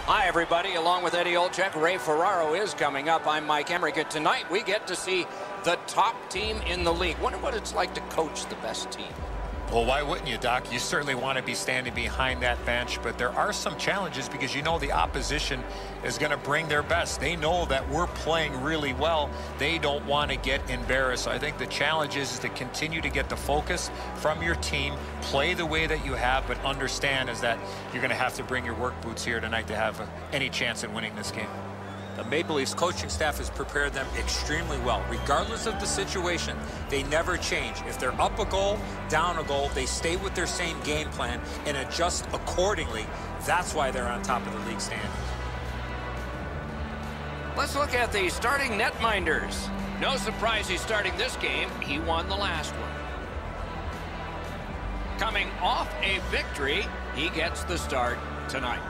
Hi, everybody. Along with Eddie Olczyk, Ray Ferraro is coming up. I'm Mike Emmerich. And tonight we get to see the top team in the league. Wonder what it's like to coach the best team. Well, why wouldn't you, Doc? You certainly want to be standing behind that bench, but there are some challenges because you know the opposition is going to bring their best. They know that we're playing really well. They don't want to get embarrassed. So I think the challenge is to continue to get the focus from your team, play the way that you have, but understand is that you're going to have to bring your work boots here tonight to have any chance in winning this game. The Maple Leafs coaching staff has prepared them extremely well. Regardless of the situation, they never change. If they're up a goal, down a goal, they stay with their same game plan and adjust accordingly. That's why they're on top of the league standings. Let's look at the starting netminders. No surprise he's starting this game. He won the last one. Coming off a victory, he gets the start tonight.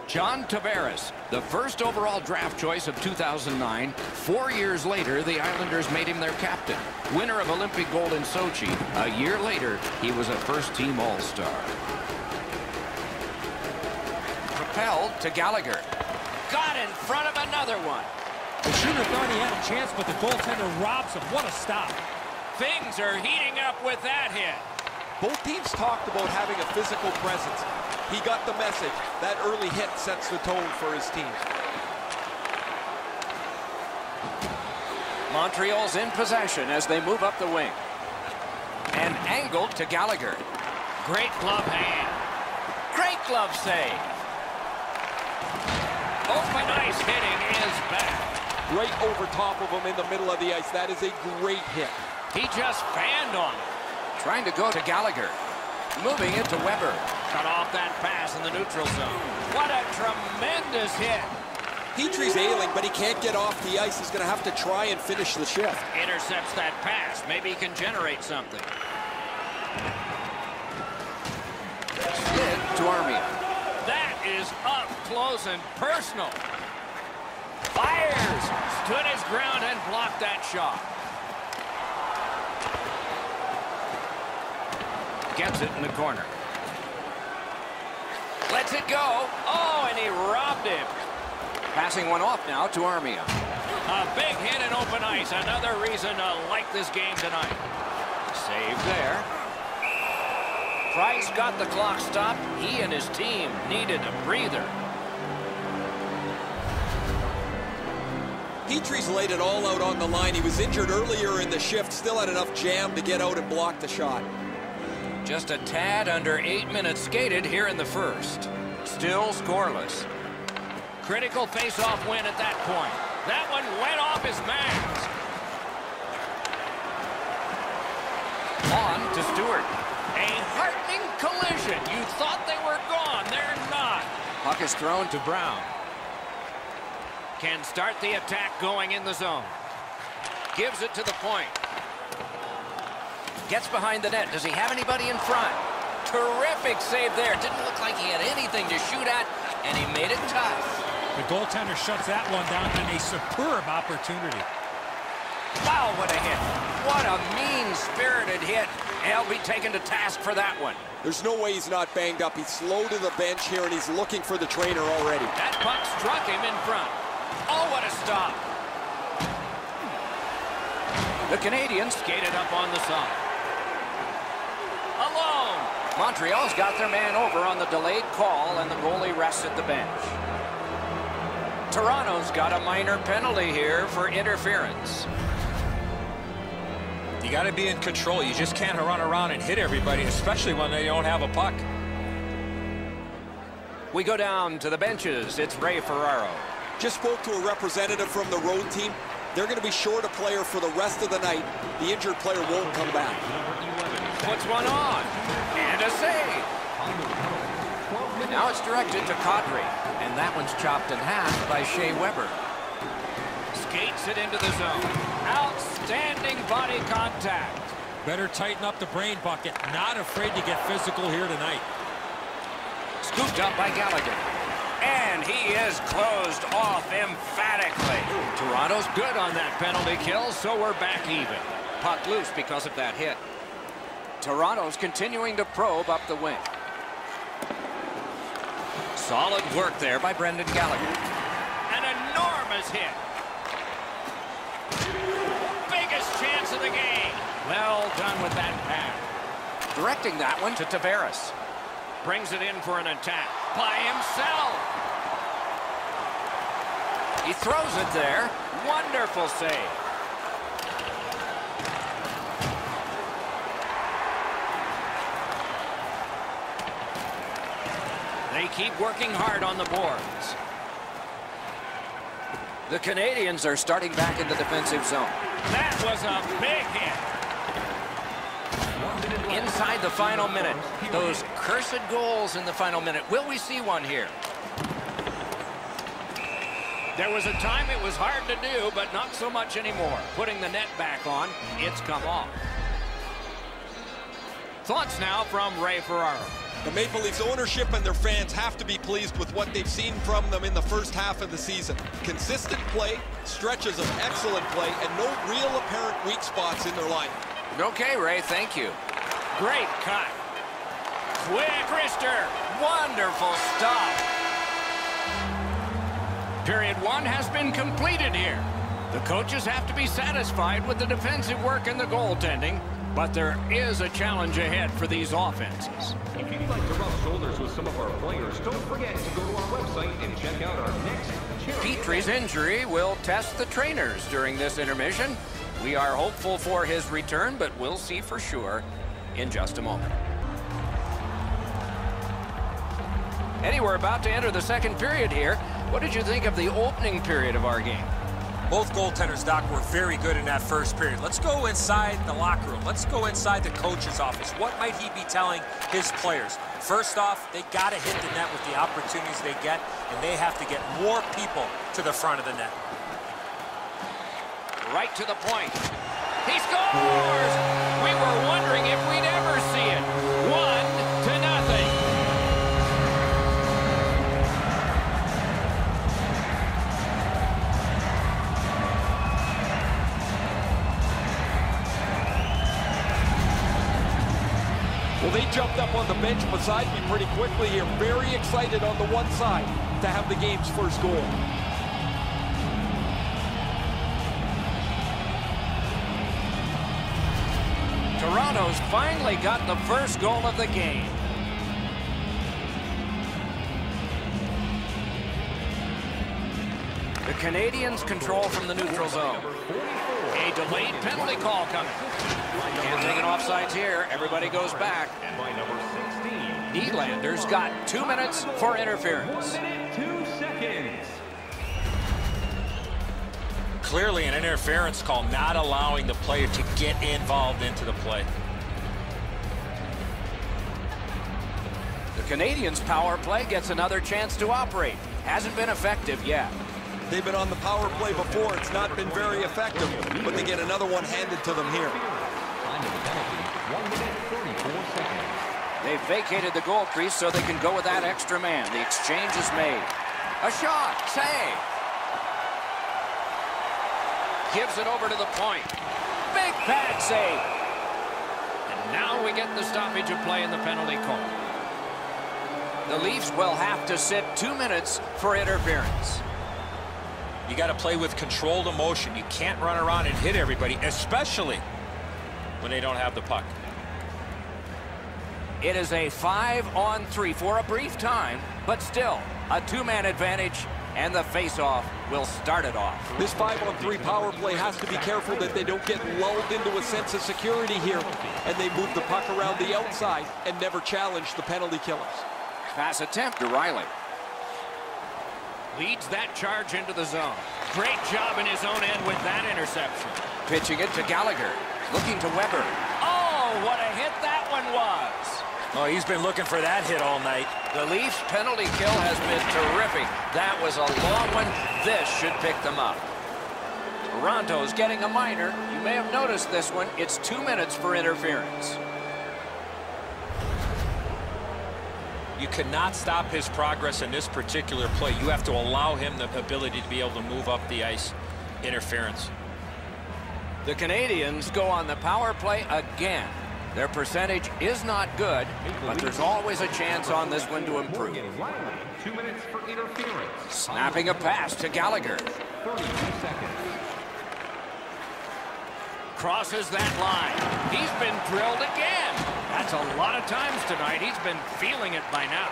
John Tavares, the first overall draft choice of 2009. 4 years later, the Islanders made him their captain. Winner of Olympic gold in Sochi. A year later, he was a first-team All-Star. Propelled to Gallagher. Got in front of another one. The shooter thought he had a chance, but the goaltender robs him. What a stop. Things are heating up with that hit. Both teams talked about having a physical presence. He got the message. That early hit sets the tone for his team. Montreal's in possession as they move up the wing. And angled to Gallagher. Great glove hand. Great glove save. Open ice hitting is back. Right over top of him in the middle of the ice. That is a great hit. He just fanned on it. Trying to go to Gallagher. Moving it to Weber. Cut off that pass in the neutral zone. What a tremendous hit. Petrie's ailing, but he can't get off the ice. He's going to have to try and finish the shift. Intercepts that pass. Maybe he can generate something. Slid to Armia. That is up close and personal. Fires. Stood his ground and blocked that shot. Gets it in the corner. Lets it go. Oh, and he robbed him. Passing one off now to Armia. A big hit in open ice. Another reason to like this game tonight. Save there. Price got the clock stopped. He and his team needed a breather. Petrie's laid it all out on the line. He was injured earlier in the shift. Still had enough jam to get out and block the shot. Just a tad under 8 minutes skated here in the first. Still scoreless. Critical face-off win at that point. That one went off his mask. On to Stewart. A heartening collision. You thought they were gone. They're not. Puck is thrown to Brown. Can start the attack going in the zone. Gives it to the point. Gets behind the net. Does he have anybody in front? Terrific save there. Didn't look like he had anything to shoot at, and he made it tough. The goaltender shuts that one down in a superb opportunity. Wow, what a hit. What a mean-spirited hit. He'll be taken to task for that one. There's no way he's not banged up. He's slow to the bench here, and he's looking for the trainer already. That puck struck him in front. Oh, what a stop. The Canadiens skated up on the side. Alone. Montreal's got their man over on the delayed call, and the goalie rests at the bench. Toronto's got a minor penalty here for interference. You got to be in control. You just can't run around and hit everybody, especially when they don't have a puck. We go down to the benches. It's Ray Ferraro. Just spoke to a representative from the road team. They're going to be short a player for the rest of the night. The injured player won't come back. Puts one on. And a save. Now it's directed to Kadri. And that one's chopped in half by Shea Weber. Skates it into the zone. Outstanding body contact. Better tighten up the brain bucket. Not afraid to get physical here tonight. Scooped up by Gallagher. And he is closed off emphatically. Toronto's good on that penalty kill, so we're back even. Puck loose because of that hit. Toronto's continuing to probe up the wing. Solid work there by Brendan Gallagher. An enormous hit. Biggest chance of the game. Well done with that pass. Directing that one to Tavares. Brings it in for an attack by himself. He throws it there. Wonderful save. They keep working hard on the boards. The Canadiens are starting back in the defensive zone. That was a big hit. Inside the final minute. Those cursed goals in the final minute. Will we see one here? There was a time it was hard to do, but not so much anymore. Putting the net back on, it's come off. Thoughts now from Ray Ferraro. The Maple Leafs ownership and their fans have to be pleased with what they've seen from them in the first half of the season. Consistent play, stretches of excellent play, and no real apparent weak spots in their line. Okay, Ray, thank you. Great cut. Quick wrister. Wonderful stop. Period one has been completed here. The coaches have to be satisfied with the defensive work and the goaltending, but there is a challenge ahead for these offenses. If you'd like to rub shoulders with some of our players, don't forget to go to our website and check out our next charity. Petrie's injury will test the trainers during this intermission. We are hopeful for his return, but we'll see for sure in just a moment. Eddie, we're about to enter the second period here. What did you think of the opening period of our game? Both goaltenders, Doc, were very good in that first period. Let's go inside the locker room. Let's go inside the coach's office. What might he be telling his players? First off, they got to hit the net with the opportunities they get, and they have to get more people to the front of the net. Right to the point. He scores! We were wondering if we'd ever see it. 1-0. Well, they jumped up on the bench beside me pretty quickly here. Very excited on the one side to have the game's first goal. Toronto's finally got the first goal of the game. The Canadiens control from the neutral zone. A delayed penalty call coming. Can't take an offsides here. Everybody goes back. Nylander's got 2 minutes for interference. 2 seconds. Clearly an interference call, not allowing the player to get involved into the play. The Canadiens' power play gets another chance to operate. Hasn't been effective yet. They've been on the power play before. It's not been very effective, but they get another one handed to them here. 1 minute, 34 seconds. They've vacated the goal crease so they can go with that extra man. The exchange is made. A shot. Save. Gives it over to the point. Big pad save. And now we get the stoppage of play in the penalty call. The Leafs will have to sit 2 minutes for interference. You got to play with controlled emotion. You can't run around and hit everybody, especially when they don't have the puck. It is a 5-on-3 for a brief time, but still a two-man advantage, and the face-off will start it off. This 5-on-3 power play has to be careful that they don't get lulled into a sense of security here, and they move the puck around the outside and never challenge the penalty killers. Pass attempt to Riley. Leads that charge into the zone. Great job in his own end with that interception. Pitching it to Gallagher. Looking to Weber. Oh, what a hit that one was. Oh, he's been looking for that hit all night. The Leafs' penalty kill has been terrific. That was a long one. This should pick them up. Toronto's getting a minor. You may have noticed this one. It's 2 minutes for interference. You cannot stop his progress in this particular play. You have to allow him the ability to be able to move up the ice. Interference. The Canadiens go on the power play again. Their percentage is not good, but there's always a chance on this one to improve. 2 minutes for interference. Snapping a pass to Gallagher. 32 seconds. Crosses that line. He's been drilled again. That's a lot of times tonight. He's been feeling it by now.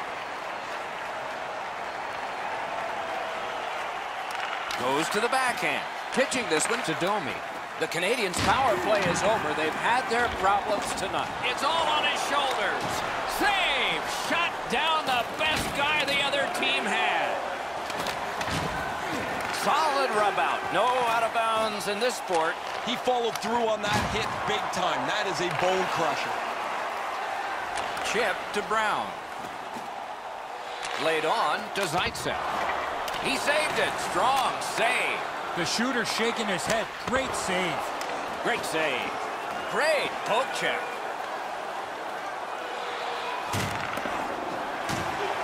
Goes to the backhand. Pitching this one to Domi. The Canadiens' power play is over. They've had their problems tonight. It's all on his shoulders. Save! Shut down the best guy the other team had. Solid rub out. No out of bounds in this sport. He followed through on that hit big time. That is a bone crusher. Chip to Brown. Laid on to Zaitsev. He saved it. Strong save. The shooter shaking his head. Great save. Great save. Great poke check.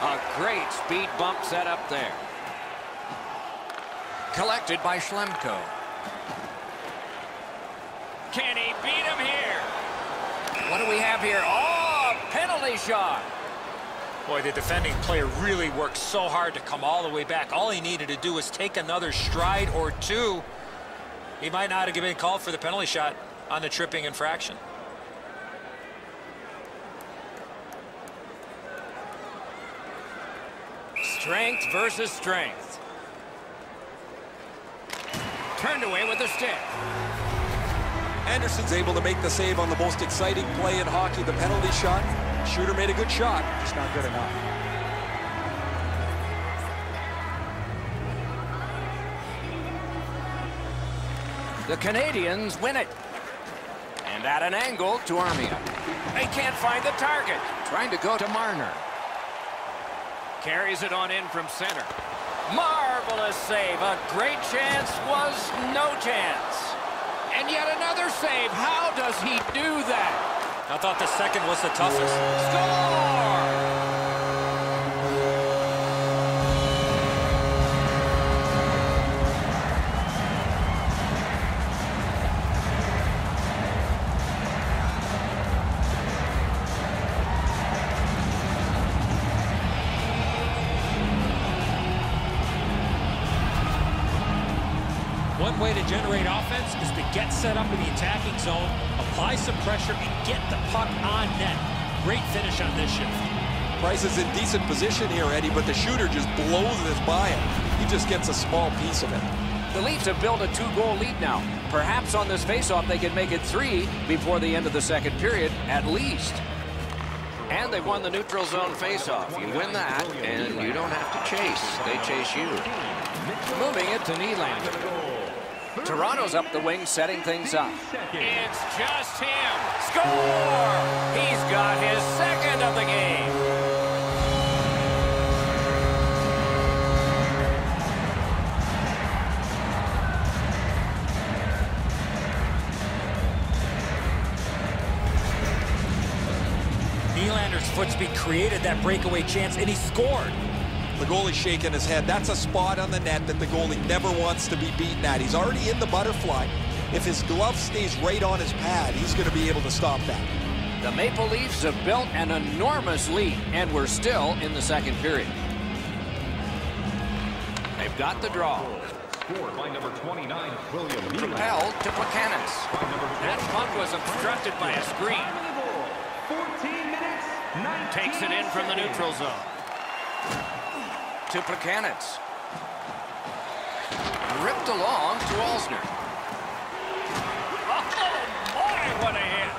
A great speed bump set up there. Collected by Schlemko. Can he beat him here? What do we have here? Oh, a penalty shot. Boy, the defending player really worked so hard to come all the way back. All he needed to do was take another stride or two. He might not have been called for the penalty shot on the tripping infraction. Strength versus strength. Turned away with the stick. Anderson's able to make the save on the most exciting play in hockey, the penalty shot. Shooter made a good shot, just not good enough. The Canadiens win it. And at an angle to Armia. They can't find the target. Trying to go to Marner. Carries it on in from center. Marvelous save. A great chance was no chance. And yet another save. How does he do that? I thought the second was the toughest. Score! One way to generate offense is to get set up in the attacking zone, apply some pressure, and get the puck on net. Great finish on this shift. Price is in decent position here, Eddie, but the shooter just blows this by him. He just gets a small piece of it. The Leafs have built a 2-goal lead now. Perhaps on this faceoff they can make it 3 before the end of the second period, at least. And they've won the neutral zone faceoff. You win that, and you don't have to chase. They chase you. Moving it to Nylander. Toronto's up the wing, setting things up. It's just him. Score! He's got his second of the game. Nylander's foot speed created that breakaway chance, and he scored. The goalie's shaking his head. That's a spot on the net that the goalie never wants to be beaten at. He's already in the butterfly. If his glove stays right on his pad, he's going to be able to stop that. The Maple Leafs have built an enormous lead, and we're still in the second period. They've got the draw. Scored by number 29, William Nylander. Propelled to Buchanan. That puck was obstructed by a screen. 14 minutes, 19 Takes it in from the neutral zone. To Buchanan. Ripped along to Alsner. Oh, boy, what a hit.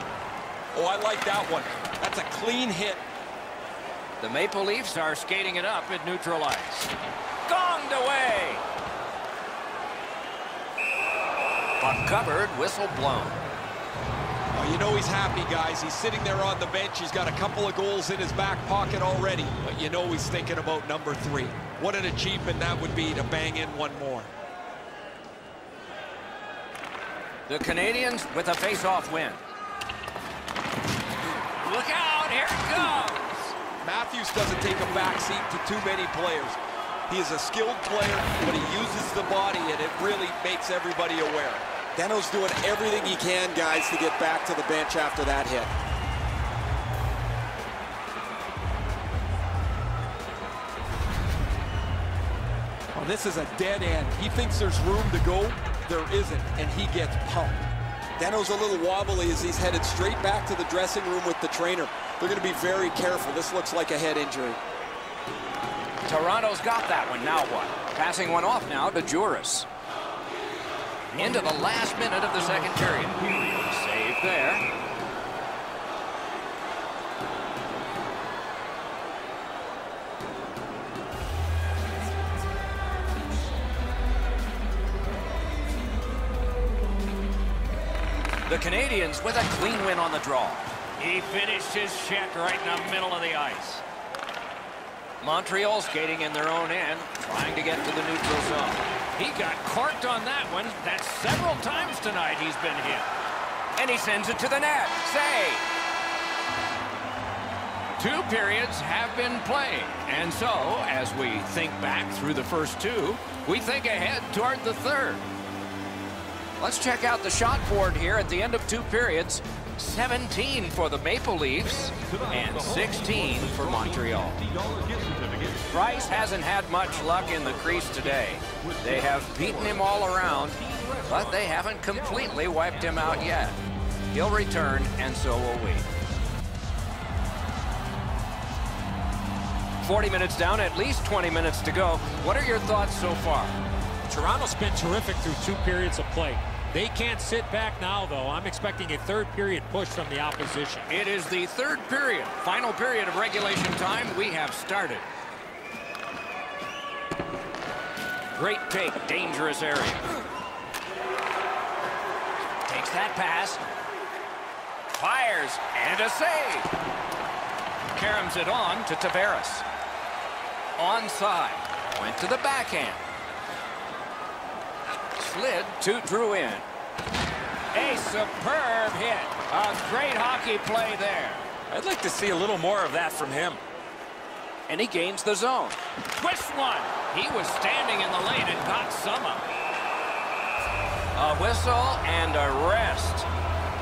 Oh, I like that one. That's a clean hit. The Maple Leafs are skating it up at neutral ice. Gonged away. Puck covered, whistle blown. Oh, you know he's happy, guys. He's sitting there on the bench. He's got a couple of goals in his back pocket already. But you know he's thinking about number 3. What an achievement that would be to bang in one more. The Canadiens with a face-off win. Look out, here it goes. Matthews doesn't take a backseat to too many players. He is a skilled player, but he uses the body, and it really makes everybody aware. Deno's doing everything he can, guys, to get back to the bench after that hit. this is a dead end. He thinks there's room to go. There isn't, and he gets pumped. Deno's a little wobbly as he's headed straight back to the dressing room with the trainer. They're going to be very careful. This looks like a head injury. Toronto's got that one. Now what? Passing one off now to Juris. Into the last minute of the second period. Save there. The Canadiens with a clean win on the draw. He finished his check right in the middle of the ice. Montreal skating in their own end, trying to get to the neutral zone. He got corked on that one. That's several times tonight he's been hit. And he sends it to the net. Save. 2 periods have been played. And so, as we think back through the first 2, we think ahead toward the third. Let's check out the shot board here at the end of 2 periods. 17 for the Maple Leafs and 16 for Montreal. Price hasn't had much luck in the crease today. They have beaten him all around, but they haven't completely wiped him out yet. He'll return, and so will we. 40 minutes down, at least 20 minutes to go. What are your thoughts so far? Toronto's been terrific through 2 periods of play. They can't sit back now, though. I'm expecting a third period push from the opposition. It is the third period, final period of regulation time. We have started. Great take, dangerous area. Takes that pass. Fires, and a save. Caroms it on to Tavares. Onside, went to the backhand. Slid to Drouin. A superb hit. A great hockey play there. I'd like to see a little more of that from him. And he gains the zone. Twist one. He was standing in the lane and got some of it. A whistle and a rest.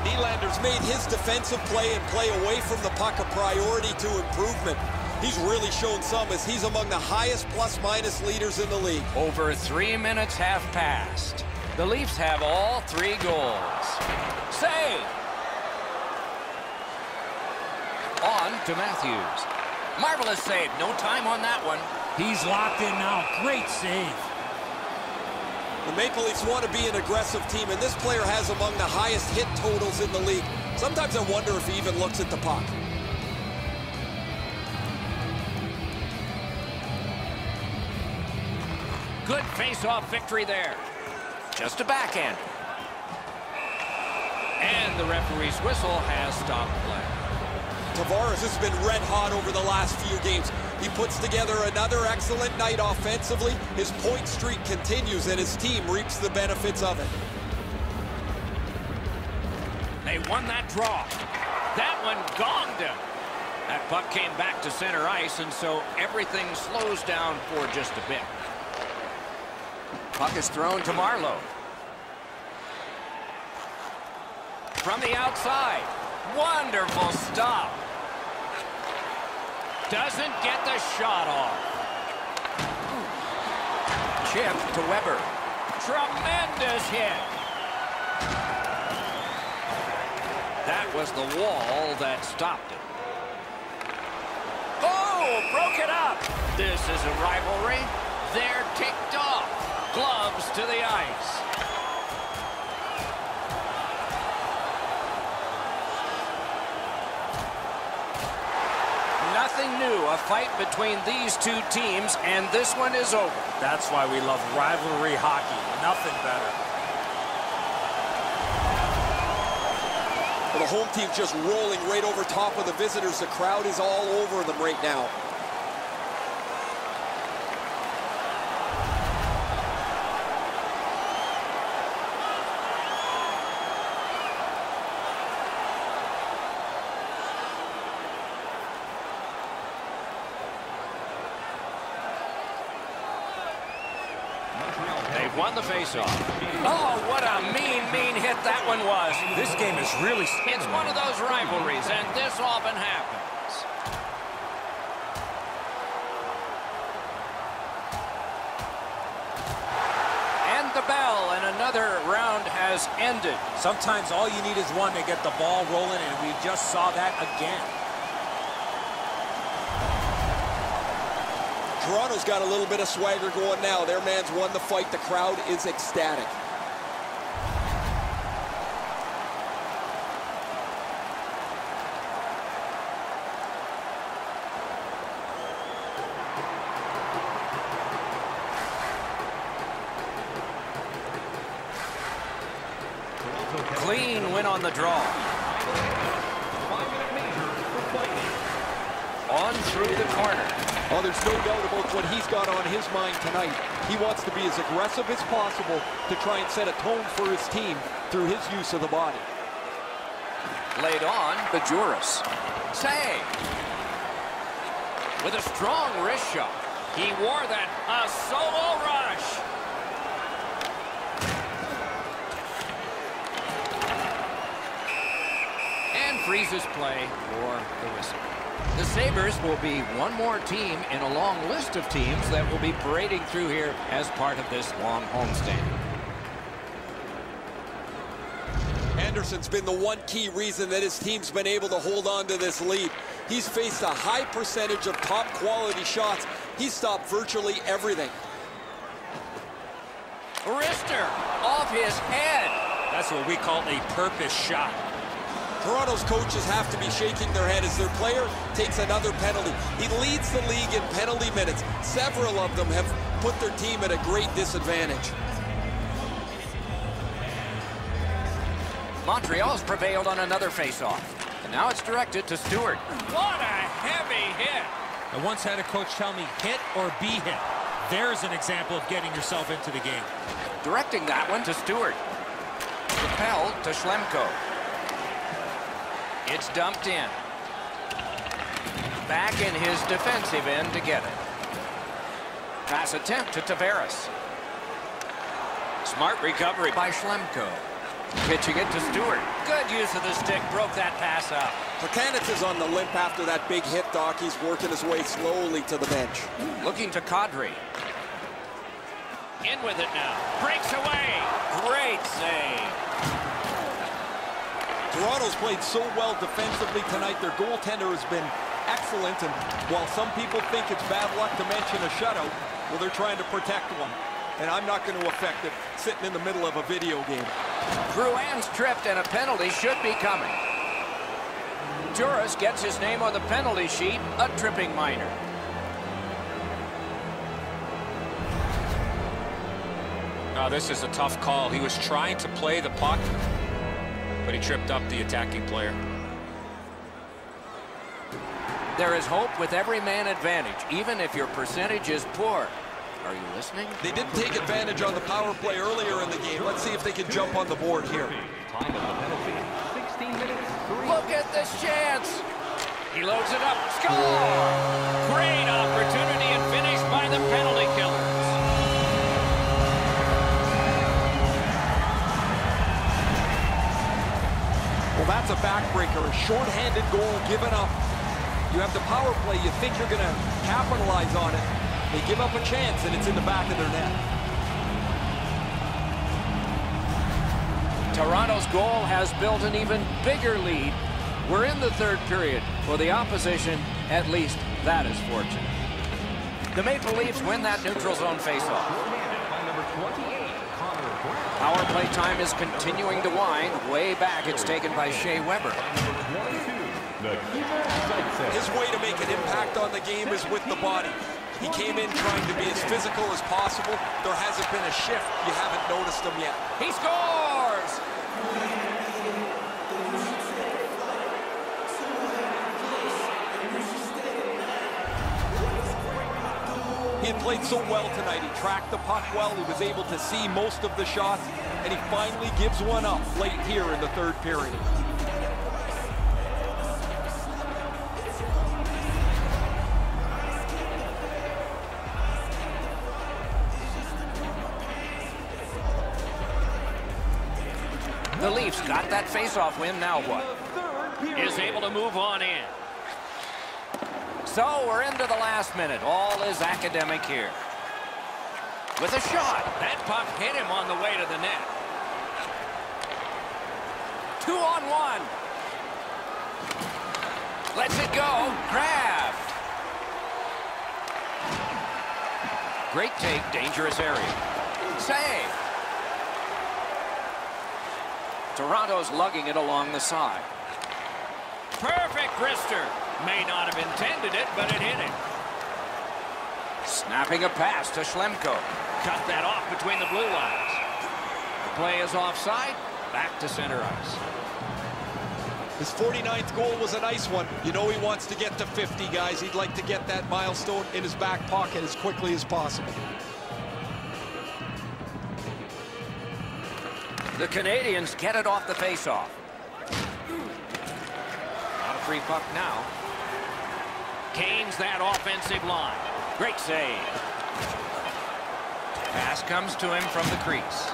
Nylander's made his defensive play and play away from the puck a priority to improvement. He's really shown some as he's among the highest plus-minus leaders in the league. Over 3 minutes have passed. The Leafs have all 3 goals. Save! On to Matthews. Marvelous save. No time on that one. He's locked in now. Great save. The Maple Leafs want to be an aggressive team, and this player has among the highest hit totals in the league. Sometimes I wonder if he even looks at the puck. Good face-off victory there. Just a backhand. And the referee's whistle has stopped play. Tavares has been red hot over the last few games. He puts together another excellent night offensively. His point streak continues, and his team reaps the benefits of it. They won that draw. That one gonged him. That puck came back to center ice, and so everything slows down for just a bit. Puck is thrown to Marleau. From the outside. Wonderful stop. Doesn't get the shot off. Chip to Weber. Tremendous hit. That was the wall that stopped it. Oh, broke it up. This is a rivalry. They're ticked off. Gloves to the ice. Nothing new. A fight between these 2 teams, and this one is over. That's why we love rivalry hockey. Nothing better. Well, the home team's just rolling right over top of the visitors. The crowd is all over them right now. They've won the faceoff. Oh, what a mean hit that one was. This game is really... It's one of those rivalries, and this often happens. bell, and another round has ended. Sometimes all you need is one to get the ball rolling, and we just saw that again. Toronto's got a little bit of swagger going now. Their man's won the fight. The crowd is ecstatic. Clean win on the draw. On through the corner. Oh, there's no doubt about what he's got on his mind tonight. He wants to be as aggressive as possible to try and set a tone for his team through his use of the body. Laid on, Bajuras. Save. With a strong wrist shot. He wore that. A solo rush. And freezes play for the whistle. The Sabres will be one more team in a long list of teams that will be parading through here as part of this long homestand. Anderson's been the one key reason that his team's been able to hold on to this lead. He's faced a high percentage of top quality shots. He's stopped virtually everything. Wrister off his head. That's what we call a purpose shot. Toronto's coaches have to be shaking their head as their player takes another penalty. He leads the league in penalty minutes. Several of them have put their team at a great disadvantage. Montreal's prevailed on another faceoff. And now it's directed to Stewart. What a heavy hit. I once had a coach tell me, hit or be hit. There's an example of getting yourself into the game. Directing that one to Stewart. Propelled to Schlemko. It's dumped in. Back in his defensive end to get it. Pass attempt to Tavares. Smart recovery by Schlemko. Pitching it to Stewart. Good use of the stick. Broke that pass up. Plekanec is on the limp after that big hit, Doc. He's working his way slowly to the bench. Looking to Kadri. In with it now. Breaks away. Great save. Toronto's played so well defensively tonight. Their goaltender has been excellent. And while some people think it's bad luck to mention a shutout, well, they're trying to protect one. And I'm not going to affect it sitting in the middle of a video game. Drouin's tripped and a penalty should be coming. Juras gets his name on the penalty sheet, a tripping minor. Now this is a tough call. He was trying to play the puck, but he tripped up the attacking player. There is hope with every man advantage, even if your percentage is poor. Are you listening? They didn't take advantage on the power play earlier in the game. Let's see if they can jump on the board here. Time of the penalty, 16 minutes, 3. Look at this chance. He loads it up. Score! Great opportunity and finished by the penalty killers. Well, that's a backbreaker, a shorthanded goal given up. You have the power play. You think you're going to capitalize on it. They give up a chance, and it's in the back of their net. Toronto's goal has built an even bigger lead. We're in the third period. For the opposition, at least that is fortunate. The Maple Leafs win that neutral zone faceoff. Power play time is continuing to wind. Way back, it's taken by Shea Weber. His way to make an impact on the game is with the body. He came in trying to be as physical as possible. There hasn't been a shift. You haven't noticed him yet. He scores! He had played so well tonight. He tracked the puck well. He was able to see most of the shots, and he finally gives one up late here in the third period. The Leafs got that face-off win. Now what? Is able to move on in. So we're into the last minute. All is academic here. with a shot. That puck hit him on the way to the net. 2-on-1. Lets it go. Grabbed. Great take, dangerous area. Save. Toronto's lugging it along the side. Perfect wrister. May not have intended it, but it hit him. Snapping a pass to Schlemko. Cut that off between the blue lines. The play is offside. Back to center ice. His 49th goal was a nice one. You know he wants to get to 50, guys. He'd like to get that milestone in his back pocket as quickly as possible. The Canadiens get it off the faceoff. Not a free puck now. Canes that offensive line. Great save. Pass comes to him from the crease.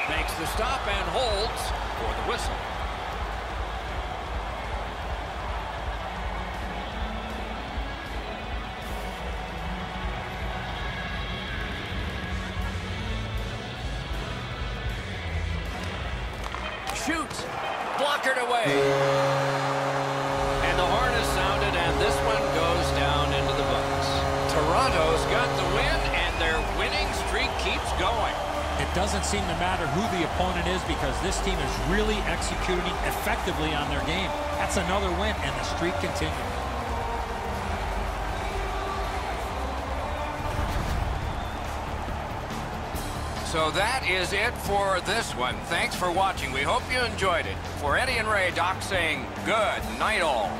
Makes the stop and holds for the whistle. Shoots. Blockered away. And the horn is sounded, and this one goes down into the books. Toronto's got the win, and their winning streak keeps going. It doesn't seem to matter who the opponent is because this team is really executing effectively on their game. That's another win, and the streak continues. So that is it for this one. Thanks for watching. We hope you enjoyed it. For Eddie and Ray, Doc saying good night all.